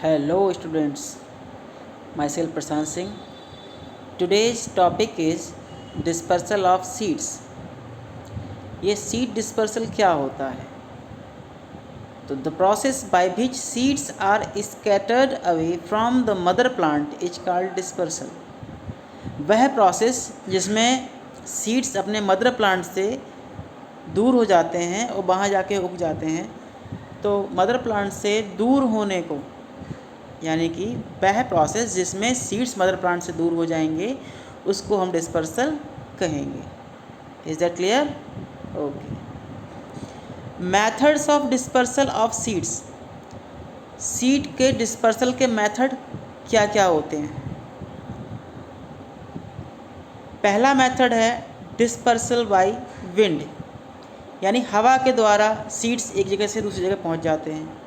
Hello students, myself Prashant Singh. Today's topic is dispersal of seeds. ये seed dispersal क्या होता है? तो the process by which seeds are scattered away from the mother plant is called dispersal. वह process जिसमें seeds अपने mother plant से दूर हो जाते हैं और वहाँ जाके उग जाते हैं, तो मदर प्लांट से दूर होने को, यानी कि वह प्रोसेस जिसमें सीड्स मदर प्लांट से दूर हो जाएंगे उसको हम डिस्पर्सल कहेंगे। Is that clear? Okay. Methods of dispersal of seeds. Seed के डिस्पर्सल के मेथड क्या क्या होते हैं? पहला मेथड है डिस्पर्सल बाय विंड, यानी हवा के द्वारा सीड्स एक जगह से दूसरी जगह पहुंच जाते हैं।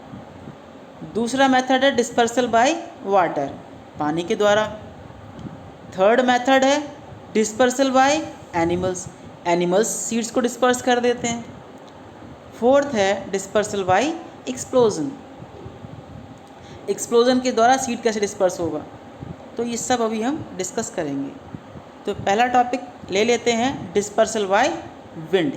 दूसरा मेथड है डिस्पर्सल बाय वाटर, पानी के द्वारा। थर्ड मेथड है dispersal by animals, animals seeds को डिस्पर्स कर देते हैं। फोर्थ है डिस्पर्सल बाय एक्सप्लोजन, एक्सप्लोजन के द्वारा सीड कैसे डिस्पर्स होगा, तो ये सब अभी हम डिस्कस करेंगे। तो पहला टॉपिक ले लेते हैं डिस्पर्सल बाय विंड।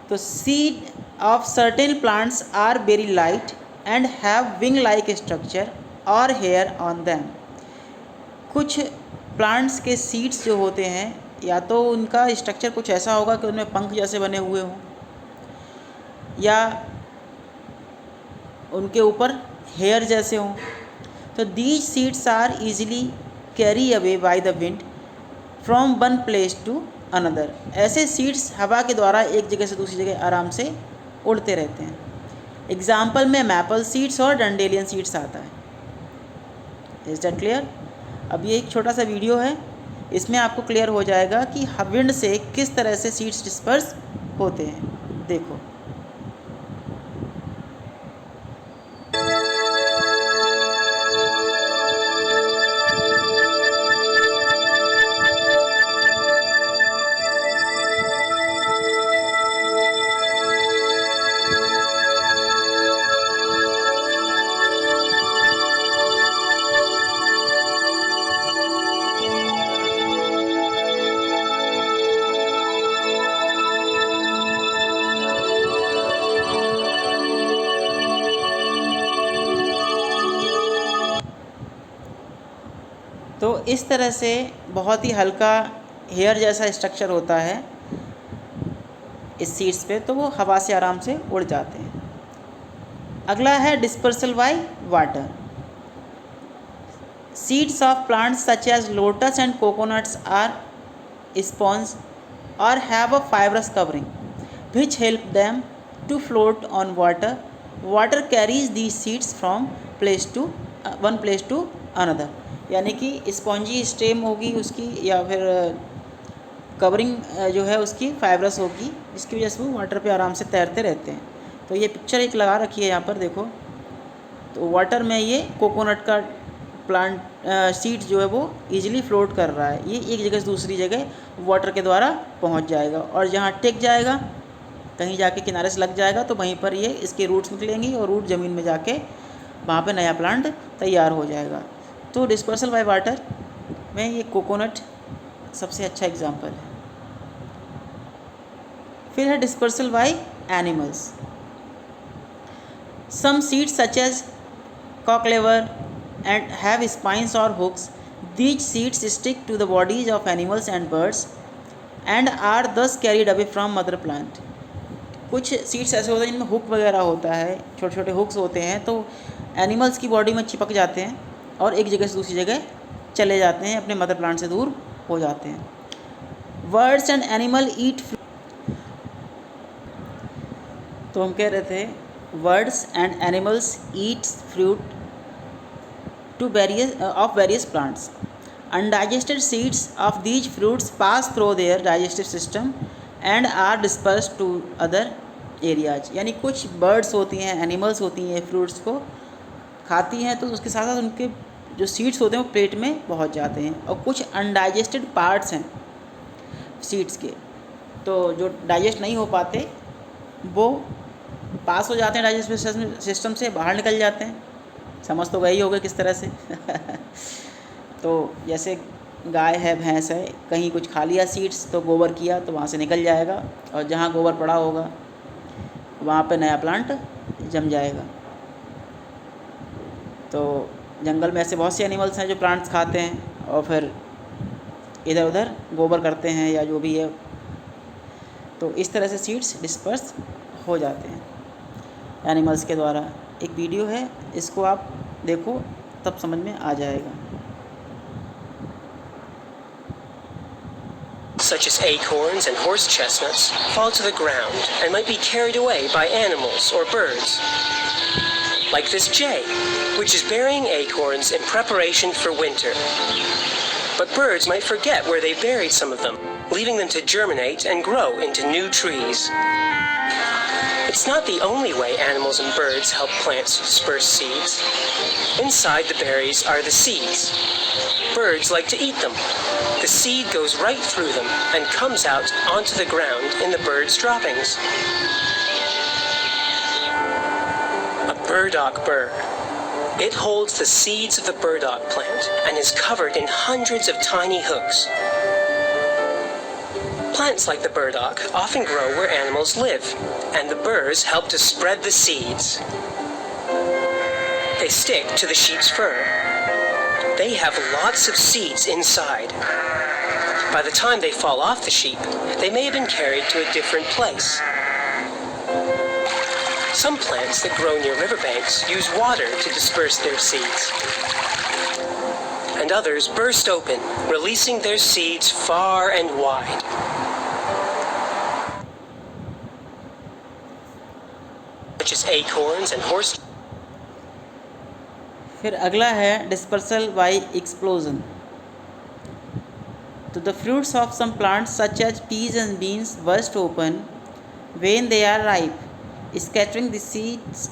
तो seed of certain plants are very light and have wing like structure और हेयर ऑन दैम। कुछ प्लांट्स के सीड्स जो होते हैं, या तो उनका स्ट्रक्चर कुछ ऐसा होगा कि उनमें पंख जैसे बने हुए हों, या उनके ऊपर हेयर जैसे हों। तो these seeds are easily carry away by the wind from one place to another. ऐसे सीड्स हवा के द्वारा एक जगह से दूसरी जगह आराम से उड़ते रहते हैं। एग्जाम्पल में मैपल सीड्स और डंडेलियन सीड्स आता है। Is that clear? अब ये एक छोटा सा वीडियो है, इसमें आपको क्लियर हो जाएगा कि विंड से किस तरह से सीड्स डिस्पर्स होते हैं। देखो, तो इस तरह से बहुत ही हल्का हेयर जैसा स्ट्रक्चर होता है इस सीड्स पे, तो वो हवा से आराम से उड़ जाते हैं। अगला है dispersal by water. Seeds of plants such as lotus and coconuts are sponge और have a fibrous covering which help them to float on water. Water carries the seeds from one place to another, यानी कि spongy stem होगी उसकी, या फिर covering जो है उसकी फाइब्रस होगी, जिसकी वजह से वो वाटर पे आराम से तैरते रहते हैं। तो ये पिक्चर एक लगा रखी है यहाँ पर, देखो। तो वाटर में ये कोकोनट का प्लांट सीड जो है वो इजीली फ्लोट कर रहा है। ये एक जगह से दूसरी जगह वाटर के द्वारा पहुँच जाएगा, और जहाँ टेक जाएगा, कहीं जाके किनारे से लग जाएगा, तो वहीं पर ये इसके रूट्स निकलेंगी और रूट ज़मीन में जाके वहाँ पे नया प्लांट तैयार हो जाएगा। तो डिस्पर्सल बाय वाटर में ये कोकोनट सबसे अच्छा एग्जाम्पल है। फिर है dispersal by animals. Some seeds such as cocklebur and have spines और hooks. These seeds stick to the bodies of animals and birds and are thus carried away from mother plant. कुछ seeds ऐसे होते हैं जिनमें hook वगैरह होता है, छोटे छोटे हुक्स होते हैं, तो एनिमल्स की बॉडी में चिपक जाते हैं और एक जगह से दूसरी जगह चले जाते हैं, अपने मदर प्लांट से दूर हो जाते हैं। बर्ड्स एंड एनिमल ईट, तो हम कह रहे थे birds and animals eat fruit to various plants. Undigested seeds of these fruits pass through their digestive system and are disperse to other areas. यानी कुछ बर्ड्स होती हैं, एनिमल्स होती हैं, फ्रूट्स को खाती हैं, तो उसके साथ साथ उनके जो सीड्स होते हैं वो पेट में पहुंच जाते हैं। और कुछ अनडाइजेस्टेड पार्ट्स हैं सीड्स के, तो जो डाइजेस्ट नहीं हो पाते वो पास हो जाते हैं डाइजेस्टिव सिस्टम से, बाहर निकल जाते हैं। समझ तो गई होगे किस तरह से। तो जैसे गाय है, भैंस है, कहीं कुछ खा लिया सीड्स तो गोबर किया तो वहाँ से निकल जाएगा, और जहाँ गोबर पड़ा होगा वहाँ पे नया प्लांट जम जाएगा। तो जंगल में ऐसे बहुत से एनिमल्स हैं जो प्लांट्स खाते हैं और फिर इधर उधर गोबर करते हैं या जो भी है, तो इस तरह से सीड्स डिस्पर्स हो जाते हैं एनिमल्स के द्वारा। एक वीडियो है, इसको आप देखो तब समझ में आ जाएगा। Such as acorns and horse chestnuts fall to the ground and might be carried away by animals or birds. Like this jay, which is burying acorns in preparation for winter. But birds might forget where they buried some of them, leaving them to germinate and grow into new trees. It's not the only way animals and birds help plants disperse seeds. Inside the berries are the seeds. Birds like to eat them. The seed goes right through them and comes out onto the ground in the bird's droppings. A burdock burr. It holds the seeds of the burdock plant and is covered in hundreds of tiny hooks. Plants like the burdock often grow where animals live, and the burrs help to spread the seeds. They stick to the sheep's fur. They have lots of seeds inside. By the time they fall off the sheep, they may have been carried to a different place. Some plants that grow near riverbanks use water to disperse their seeds. And others burst open, releasing their seeds far and wide. Such as acorns and horse. फिर अगला है dispersal by explosion. तो the fruits of some plants such as peas and beans burst open when they are ripe, scattering the seeds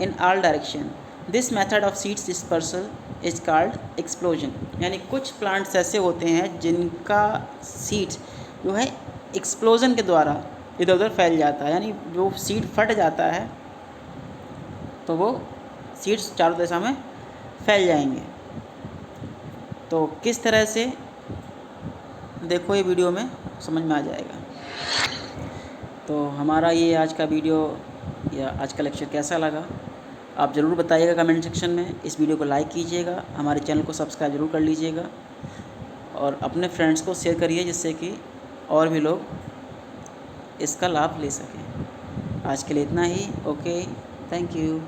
in all direction. This method of seeds dispersal is called explosion. यानी कुछ plants ऐसे होते हैं जिनका seeds जो है explosion के द्वारा इधर उधर फैल जाता है, यानी जो सीड फट जाता है तो वो सीड्स चारों दिशा में फैल जाएंगे। तो किस तरह से देखो ये वीडियो में समझ में आ जाएगा। तो हमारा ये आज का वीडियो या आज का लेक्चर कैसा लगा आप ज़रूर बताइएगा कमेंट सेक्शन में। इस वीडियो को लाइक कीजिएगा, हमारे चैनल को सब्सक्राइब ज़रूर कर लीजिएगा और अपने फ्रेंड्स को शेयर करिए जिससे कि और भी लोग इसका लाभ ले सकें। आज के लिए इतना ही। Okay, thank you.